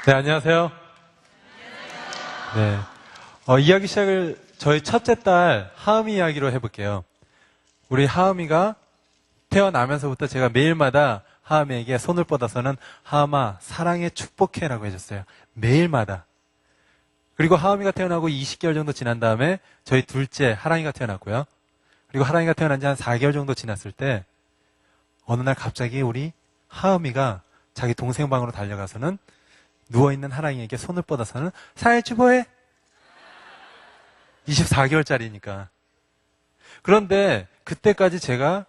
네, 안녕하세요. 네. 이야기 시작을 저희 첫째 딸 하음이 이야기로 해볼게요. 우리 하음이가 태어나면서부터 제가 매일마다 하음이에게 손을 뻗어서는 하음아, 사랑에 축복해라고 해줬어요. 매일마다. 그리고 하음이가 태어나고 20개월 정도 지난 다음에 저희 둘째 하랑이가 태어났고요. 그리고 하랑이가 태어난 지 한 4개월 정도 지났을 때 어느 날 갑자기 우리 하음이가 자기 동생 방으로 달려가서는 누워있는 하랑이에게 손을 뻗어서는 사랑에 축복해. 24개월짜리니까. 그런데 그때까지 제가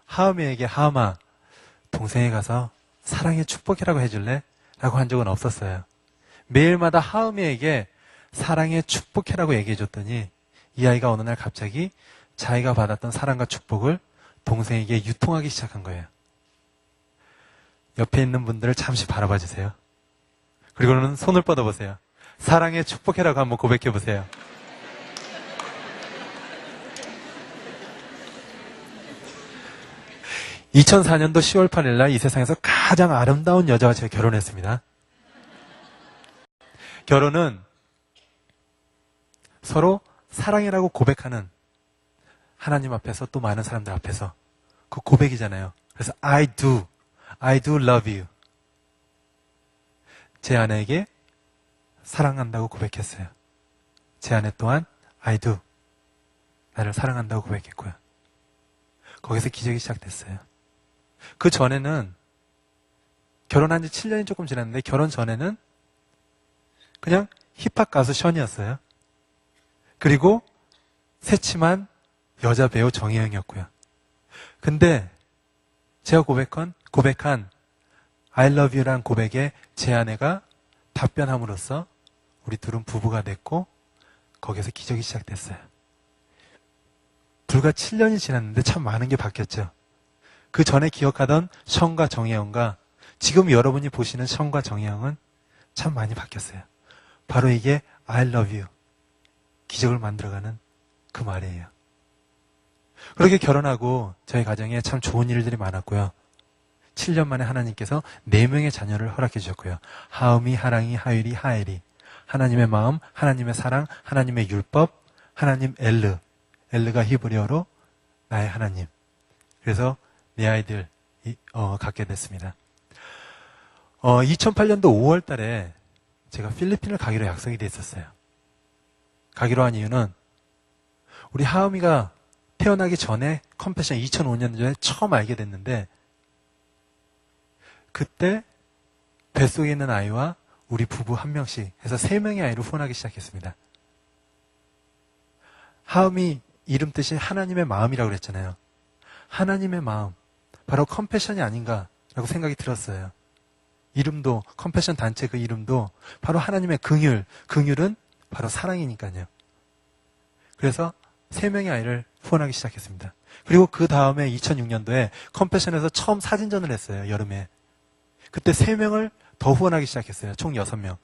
하음이에게 하음아, 동생에 가서 사랑의 축복이라고 해줄래? 라고 한 적은 없었어요. 매일마다 하음이에게 사랑의 축복이라고 얘기해줬더니 이 아이가 어느 날 갑자기 자기가 받았던 사랑과 축복을 동생에게 유통하기 시작한 거예요. 옆에 있는 분들을 잠시 바라봐 주세요. 그리고는 손을 뻗어보세요. 사랑의 축복이라고 한번 고백해보세요. (2004년도 10월 8일) 날 이 세상에서 가장 아름다운 여자와 제가 결혼했습니다. 결혼은 서로 사랑이라고 고백하는 하나님 앞에서 또 많은 사람들 앞에서 그 고백이잖아요. 그래서 I do love you. 제 아내에게 사랑한다고 고백했어요. 제 아내 또한 I do. 나를 사랑한다고 고백했고요. 거기서 기적이 시작됐어요. 그 전에는 결혼한 지 7년이 조금 지났는데 결혼 전에는 그냥 힙합 가수 션이었어요. 그리고 새침한 여자 배우 정혜영이었고요. 근데 제가 고백한 I love you란 고백에 제 아내가 답변함으로써 우리 둘은 부부가 됐고 거기서 기적이 시작됐어요. 불과 7년이 지났는데 참 많은 게 바뀌었죠. 그 전에 기억하던 션과 정혜영과 지금 여러분이 보시는 션과 정혜영은 참 많이 바뀌었어요. 바로 이게 I love you. 기적을 만들어가는 그 말이에요. 그렇게 결혼하고 저희 가정에 참 좋은 일들이 많았고요. 7년 만에 하나님께서 4명의 자녀를 허락해 주셨고요. 하음이, 하랑이, 하율이, 하엘이. 하나님의 마음, 하나님의 사랑, 하나님의 율법, 하나님 엘르. 엘르가 히브리어로 나의 하나님. 그래서 네 아이들 갖게 됐습니다. 2008년도 5월 달에 제가 필리핀을 가기로 약속이 돼 있었어요. 가기로 한 이유는 우리 하음이가 태어나기 전에 컴패션 2005년 전에 처음 알게 됐는데 그때 뱃속에 있는 아이와 우리 부부 한 명씩 해서 3명의 아이를 후원하기 시작했습니다. 하음이 이름 뜻이 하나님의 마음이라고 그랬잖아요. 하나님의 마음, 바로 컴패션이 아닌가라고 생각이 들었어요. 이름도, 컴패션 단체 그 이름도 바로 하나님의 긍휼은 바로 사랑이니까요. 그래서 3명의 아이를 후원하기 시작했습니다. 그리고 그 다음에 2006년도에 컴패션에서 처음 사진전을 했어요. 여름에. 그때 3명을 더 후원하기 시작했어요. 총 6명.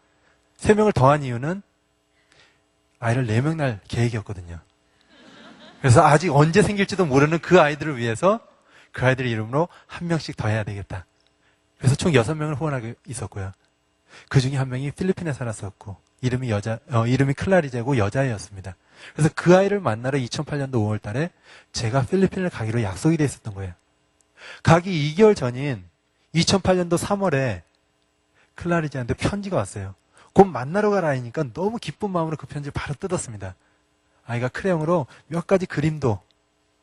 3명을 더한 이유는 아이를 4명 날 계획이었거든요. 그래서 아직 언제 생길지도 모르는 그 아이들을 위해서 그 아이들 이름으로 한 명씩 더 해야 되겠다. 그래서 총 6명을 후원하고 있었고요. 그 중에 한 명이 필리핀에 살았었고, 이름이 클라리제고 여자애였습니다. 그래서 그 아이를 만나러 2008년도 5월 달에 제가 필리핀을 가기로 약속이 돼 있었던 거예요. 가기 2개월 전인 2008년도 3월에 클라리제한테 편지가 왔어요. 곧 만나러 가라 하니까 너무 기쁜 마음으로 그 편지를 바로 뜯었습니다. 아이가 크레용으로 몇 가지 그림도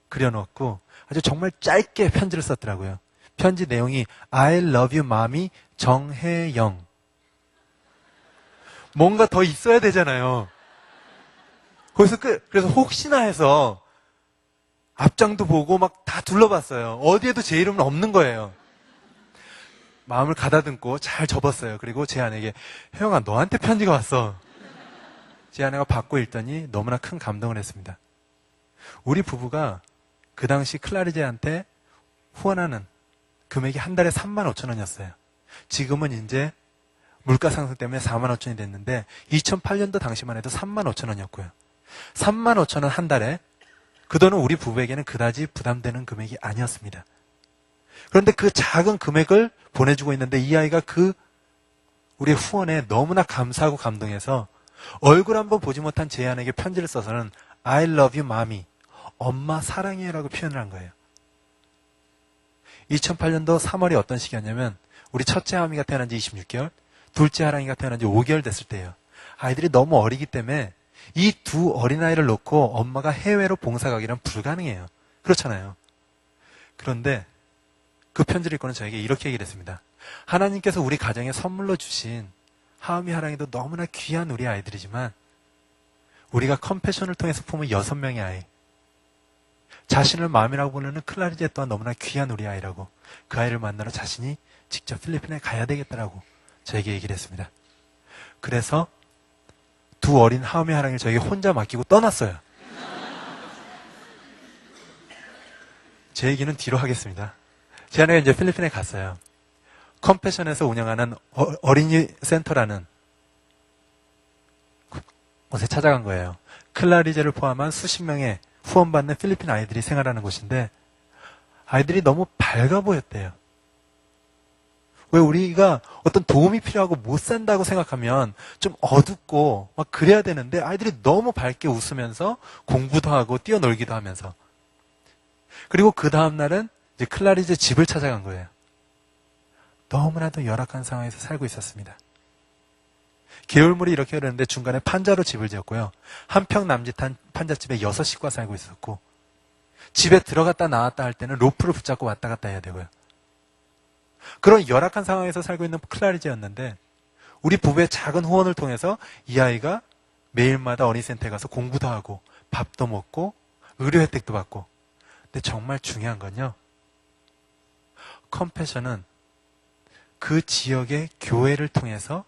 그려놓고 아주 정말 짧게 편지를 썼더라고요. 편지 내용이 I love you 마미 정혜영. 뭔가 더 있어야 되잖아요. 그래서 혹시나 해서 앞장도 보고 막 다 둘러봤어요. 어디에도 제 이름은 없는 거예요. 마음을 가다듬고 잘 접었어요. 그리고 제 아내에게 혜영아 너한테 편지가 왔어. 제 아내가 받고 읽더니 너무나 큰 감동을 했습니다. 우리 부부가 그 당시 클라리제한테 후원하는 금액이 한 달에 35,000원이었어요. 지금은 이제 물가 상승 때문에 4만 5천이 됐는데 2008년도 당시만 해도 3만 5천 원이었고요. 3만 5천 원 한 달에 그 돈은 우리 부부에게는 그다지 부담되는 금액이 아니었습니다. 그런데 그 작은 금액을 보내주고 있는데 이 아이가 우리의 후원에 너무나 감사하고 감동해서 얼굴 한번 보지 못한 제안에게 편지를 써서는 I love you, mommy. 엄마 사랑해 라고 표현을 한 거예요. 2008년도 3월이 어떤 시기였냐면 우리 첫째 하미가 태어난 지 26개월, 둘째 하랑이가 태어난 지 5개월 됐을 때예요. 아이들이 너무 어리기 때문에 이 두 어린아이를 놓고 엄마가 해외로 봉사 가기란 불가능해요. 그렇잖아요. 그런데 그 편지를 읽고는 저에게 이렇게 얘기를 했습니다. 하나님께서 우리 가정에 선물로 주신 하음이 하랑이도 너무나 귀한 우리 아이들이지만 우리가 컴패션을 통해서 품은 6명의 아이, 자신을 마음이라고 부르는 클라리제 또한 너무나 귀한 우리 아이라고, 그 아이를 만나러 자신이 직접 필리핀에 가야 되겠다라고 저에게 얘기를 했습니다. 그래서 두 어린 하음이 하랑이를 저에게 혼자 맡기고 떠났어요. 제 얘기는 뒤로 하겠습니다. 제 아내가 이제 필리핀에 갔어요. 컴패션에서 운영하는 어린이 센터라는 곳에 찾아간 거예요. 클라리제를 포함한 수십 명의 후원받는 필리핀 아이들이 생활하는 곳인데 아이들이 너무 밝아 보였대요. 왜 우리가 어떤 도움이 필요하고 못 산다고 생각하면 좀 어둡고 막 그래야 되는데 아이들이 너무 밝게 웃으면서 공부도 하고 뛰어놀기도 하면서, 그리고 그 다음날은 이제 클라리제 집을 찾아간 거예요. 너무나도 열악한 상황에서 살고 있었습니다. 개울물이 이렇게 흐르는데 중간에 판자로 집을 지었고요. 한 평 남짓한 판잣집에 6식구가 살고 있었고, 집에 들어갔다 나왔다 할 때는 로프를 붙잡고 왔다 갔다 해야 되고요. 그런 열악한 상황에서 살고 있는 클라리제였는데 우리 부부의 작은 후원을 통해서 이 아이가 매일마다 어린이센터에 가서 공부도 하고 밥도 먹고 의료 혜택도 받고, 근데 정말 중요한 건요, 컴패션은 그 지역의 교회를 통해서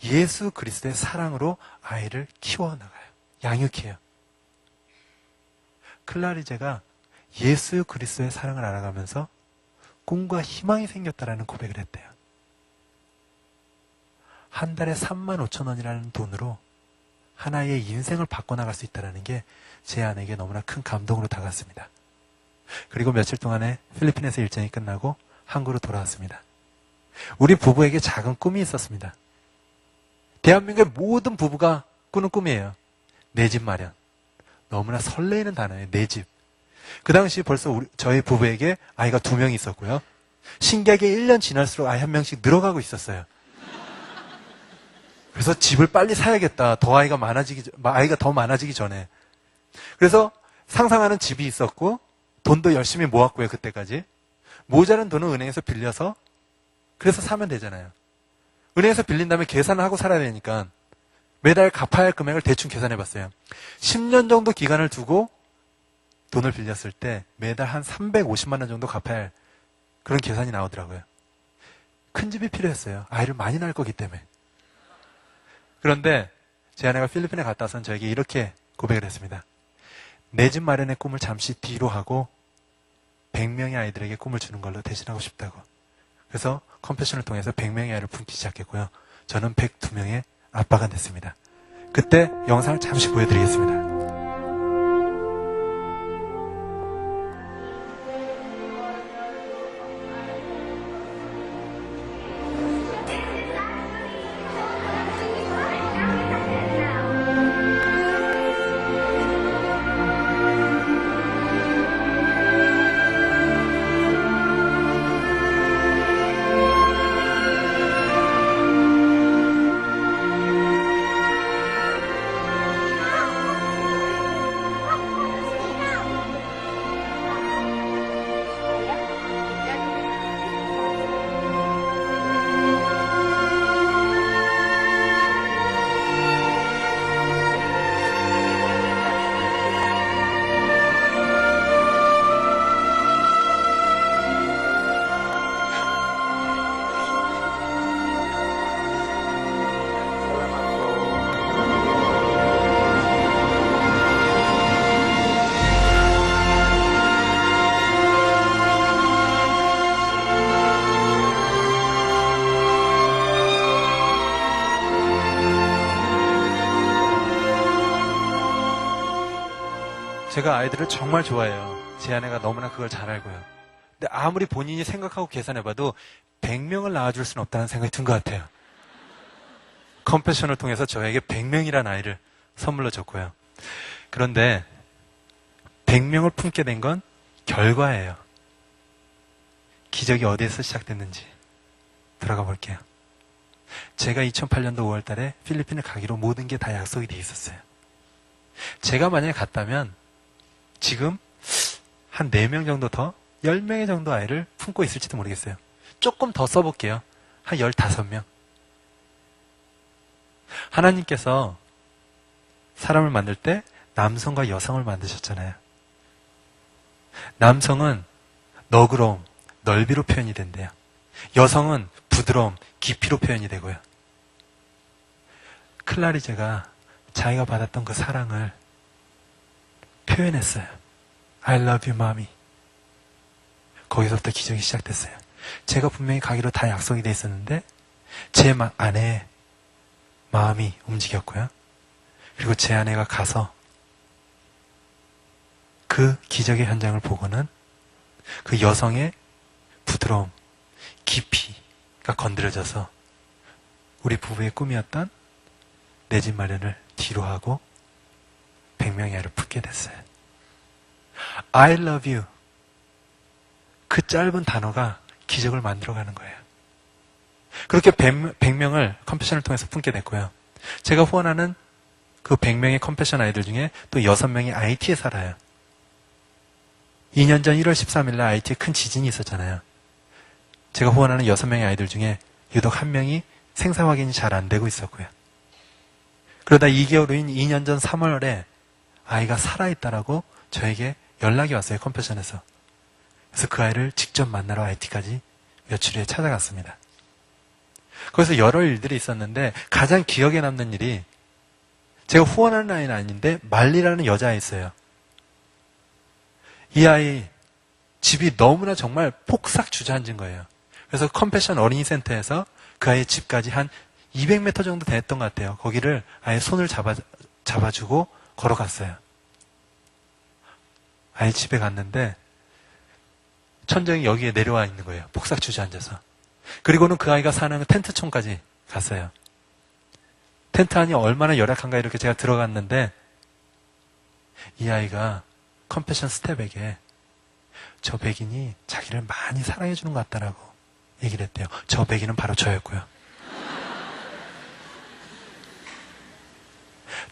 예수 그리스도의 사랑으로 아이를 키워나가요. 양육해요. 클라리제가 예수 그리스도의 사랑을 알아가면서 꿈과 희망이 생겼다라는 고백을 했대요. 한 달에 3만 5천 원이라는 돈으로 하나의 인생을 바꿔나갈 수 있다는 게 제 아내에게 너무나 큰 감동으로 다가왔습니다. 그리고 며칠 동안에 필리핀에서 일정이 끝나고 한국으로 돌아왔습니다. 우리 부부에게 작은 꿈이 있었습니다. 대한민국의 모든 부부가 꾸는 꿈이에요. 내 집 마련. 너무나 설레이는 단어예요. 내 집. 그 당시 벌써 저희 부부에게 아이가 2명이 있었고요. 신기하게 1년 지날수록 아이 1명씩 늘어가고 있었어요. 그래서 집을 빨리 사야겠다. 아이가 더 많아지기 전에. 그래서 상상하는 집이 있었고, 돈도 열심히 모았고요, 그때까지. 모자란 돈은 은행에서 빌려서, 그래서 사면 되잖아요. 은행에서 빌린 다음에 계산을 하고 살아야 되니까 매달 갚아야 할 금액을 대충 계산해 봤어요. 10년 정도 기간을 두고 돈을 빌렸을 때 매달 한 350만 원 정도 갚아야 할 그런 계산이 나오더라고요. 큰 집이 필요했어요. 아이를 많이 낳을 거기 때문에. 그런데 제 아내가 필리핀에 갔다 와서는 저에게 이렇게 고백을 했습니다. 내 집 마련의 꿈을 잠시 뒤로 하고 100명의 아이들에게 꿈을 주는 걸로 대신하고 싶다고. 그래서 컴패션을 통해서 100명의 아이를 품기 시작했고요. 저는 102명의 아빠가 됐습니다. 그때 영상을 잠시 보여드리겠습니다. 제가 아이들을 정말 좋아해요. 제 아내가 너무나 그걸 잘 알고요. 근데 아무리 본인이 생각하고 계산해봐도 100명을 낳아줄 수는 없다는 생각이 든 것 같아요. 컴패션을 통해서 저에게 100명이라는 아이를 선물로 줬고요. 그런데 100명을 품게 된 건 결과예요. 기적이 어디에서 시작됐는지 들어가 볼게요. 제가 2008년도 5월 달에 필리핀을 가기로 모든 게 다 약속이 돼 있었어요. 제가 만약에 갔다면 지금 한 4명 정도 더 10명의 정도 아이를 품고 있을지도 모르겠어요. 조금 더 써볼게요. 한 15명. 하나님께서 사람을 만들 때 남성과 여성을 만드셨잖아요. 남성은 너그러움, 넓이로 표현이 된대요. 여성은 부드러움, 깊이로 표현이 되고요. 클라리제가 자기가 받았던 그 사랑을 표현했어요. I love you, mommy. 거기서부터 기적이 시작됐어요. 제가 분명히 가기로 다 약속이 돼 있었는데 제 안에 마음이 움직였고요. 그리고 제 아내가 가서 그 기적의 현장을 보고는 그 여성의 부드러움, 깊이가 건드려져서 우리 부부의 꿈이었던 내 집 마련을 뒤로 하고 100명의 아이를 품게 됐어요. I love you. 그 짧은 단어가 기적을 만들어가는 거예요. 그렇게 100명을 컴패션을 통해서 품게 됐고요. 제가 후원하는 그 100명의 컴패션 아이들 중에 또 6명이 IT에 살아요. 2년 전 1월 13일 날 IT에 큰 지진이 있었잖아요. 제가 후원하는 6명의 아이들 중에 유독 1명이 생사 확인이 잘 안 되고 있었고요. 그러다 2개월 후인 2년 전 3월에 아이가 살아있다라고 저에게 연락이 왔어요. 컴패션에서. 그래서 그 아이를 직접 만나러 IT까지 며칠 후에 찾아갔습니다. 거기서 여러 일들이 있었는데 가장 기억에 남는 일이 제가 후원하는 아이는 아닌데 말리라는 여자아이 있어요. 이 아이 집이 너무나 정말 폭삭 주저앉은 거예요. 그래서 컴패션 어린이 센터에서 그 아이의 집까지 한 200m 정도 됐던 것 같아요. 거기를 아예 손을 잡아주고 걸어갔어요. 아이 집에 갔는데 천정이 여기에 내려와 있는 거예요. 폭삭 주저앉아서. 그리고는 그 아이가 사는 텐트촌까지 갔어요. 텐트 안이 얼마나 열악한가 이렇게 제가 들어갔는데 이 아이가 컴패션 스텝에게 저 백인이 자기를 많이 사랑해 주는 것 같다라고 얘기를 했대요. 저 백인은 바로 저였고요.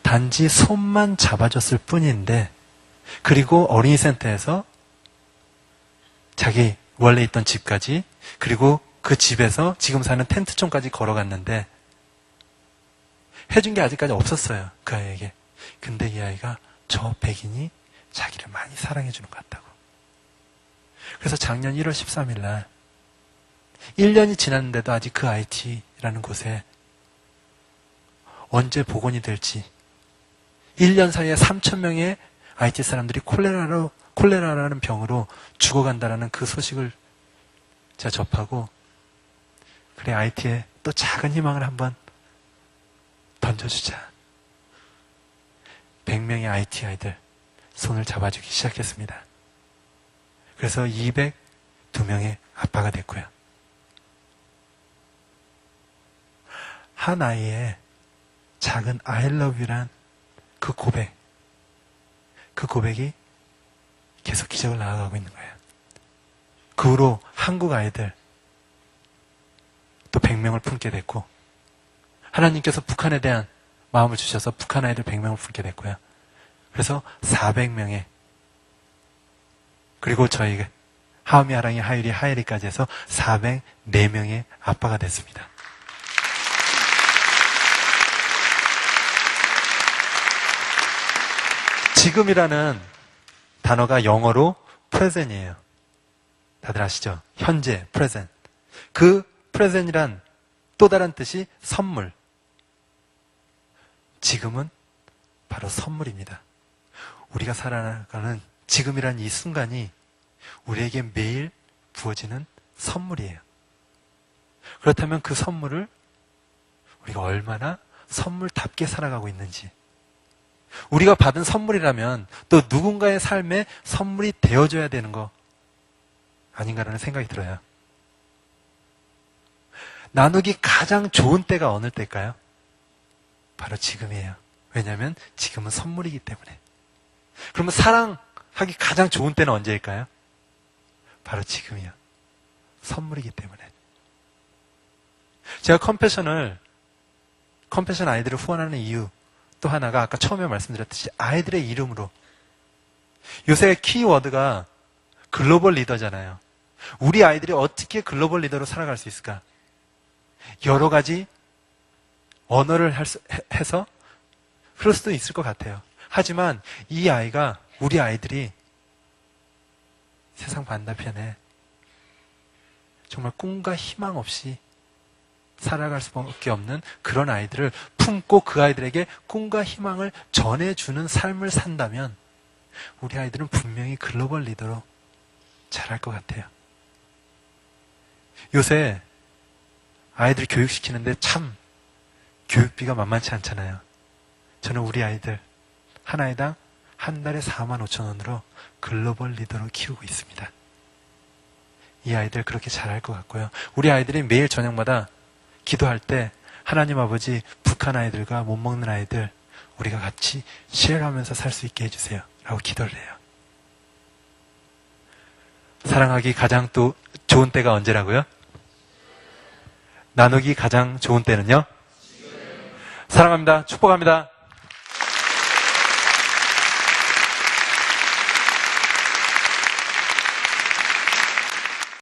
단지 손만 잡아줬을 뿐인데 그리고 어린이 센터에서 자기 원래 있던 집까지 그리고 그 집에서 지금 사는 텐트촌까지 걸어갔는데 해준 게 아직까지 없었어요. 그 아이에게. 근데 이 아이가 저 백인이 자기를 많이 사랑해 주는 것 같다고. 그래서 작년 1월 13일 날 1년이 지났는데도 아직 그 IT라는 곳에 언제 복원이 될지 1년 사이에 3,000명의 IT 사람들이 콜레라라는 병으로 죽어간다라는 그 소식을 제가 접하고 그래 IT에 또 작은 희망을 한번 던져주자. 100명의 IT 아이들 손을 잡아주기 시작했습니다. 그래서 202명의 아빠가 됐고요. 한 아이의 작은 I love you란 그 고백이 계속 기적을 나아가고 있는 거예요. 그 후로 한국 아이들 또 100명을 품게 됐고 하나님께서 북한에 대한 마음을 주셔서 북한 아이들 100명을 품게 됐고요. 그래서 400명의 그리고 저희가 하음이, 하랑이, 하율이, 하엘이까지 해서 404명의 아빠가 됐습니다. 지금이라는 단어가 영어로 present이에요. 다들 아시죠? 현재, present. 그 present이란 또 다른 뜻이 선물. 지금은 바로 선물입니다. 우리가 살아가는 지금이란 이 순간이 우리에게 매일 부어지는 선물이에요. 그렇다면 그 선물을 우리가 얼마나 선물답게 살아가고 있는지 우리가 받은 선물이라면 또 누군가의 삶에 선물이 되어줘야 되는 거 아닌가라는 생각이 들어요. 나누기 가장 좋은 때가 어느 때일까요? 바로 지금이에요. 왜냐하면 지금은 선물이기 때문에. 그러면 사랑하기 가장 좋은 때는 언제일까요? 바로 지금이요. 선물이기 때문에. 제가 컴패션 아이들을 후원하는 이유 또 하나가 아까 처음에 말씀드렸듯이 아이들의 이름으로. 요새 키워드가 글로벌 리더잖아요. 우리 아이들이 어떻게 글로벌 리더로 살아갈 수 있을까? 여러 가지 언어를 해서 그럴 수도 있을 것 같아요. 하지만 우리 아이들이 세상 반대편에 정말 꿈과 희망 없이 살아갈 수밖에 없는 그런 아이들을 품고 그 아이들에게 꿈과 희망을 전해주는 삶을 산다면 우리 아이들은 분명히 글로벌 리더로 자랄 것 같아요. 요새 아이들 교육시키는데 참 교육비가 만만치 않잖아요. 저는 우리 아이들 한 아이당 한 달에 45,000원으로 글로벌 리더로 키우고 있습니다. 이 아이들 그렇게 잘할 것 같고요. 우리 아이들이 매일 저녁마다 기도할 때 하나님 아버지 북한 아이들과 못 먹는 아이들 우리가 같이 쉐어하면서 살 수 있게 해주세요 라고 기도를 해요. 사랑하기 가장 또 좋은 때가 언제라고요? 나누기 가장 좋은 때는요? 사랑합니다. 축복합니다.